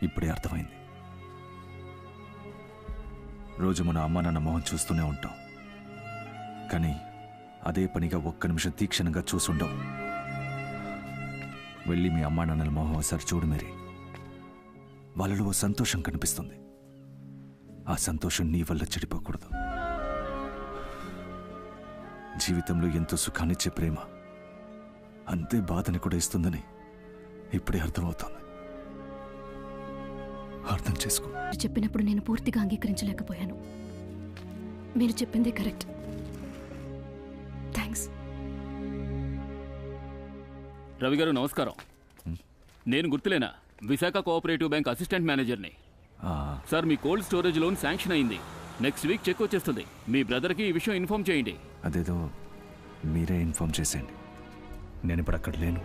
ఇప్పుడే అర్థమైంది. రోజు మన అమ్మా నాన్న మొహం చూస్తూనే ఉంటాం, కానీ అదే పనిగా ఒక్క నిమిషం తీక్షణంగా చూసుండవు. వెళ్ళి మీ అమ్మా నాన్నల మొహం ఒకసారి చూడు మేరీ. వాళ్ళలో ఓ సంతోషం కనిపిస్తుంది. ఆ సంతోషం నీ వల్ల చెడిపోకూడదు. జీవితంలో ఎంతో సుఖాన్నిచ్చే ప్రేమ అంతే బాధని కూడా ఇస్తుందని ఇప్పుడే అర్థమవుతోంది. అర్థం చేసుకో. చెప్పినప్పుడు నేను పూర్తిగా అంగీకరించలేకపోయాను. మీరు చెప్పిందే కరెక్ట్. థ్యాంక్స్. రవి గారు నమస్కారం. నేను గుర్తులేనా, విశాఖ కోఆపరేటివ్ బ్యాంక్ అసిస్టెంట్ మేనేజర్ని. సార్, మీ కోల్డ్ స్టోరేజ్ లోన్ శాంక్షన్ అయింది. నెక్స్ట్ వీక్ చెక్ వచ్చేస్తుంది. మీ బ్రదర్కి ఈ విషయం ఇన్ఫార్మ్ చేయండి. అదేదో మీరే ఇన్ఫార్మ్ చేసేయండి. నేను ఇప్పుడు అక్కడ లేను.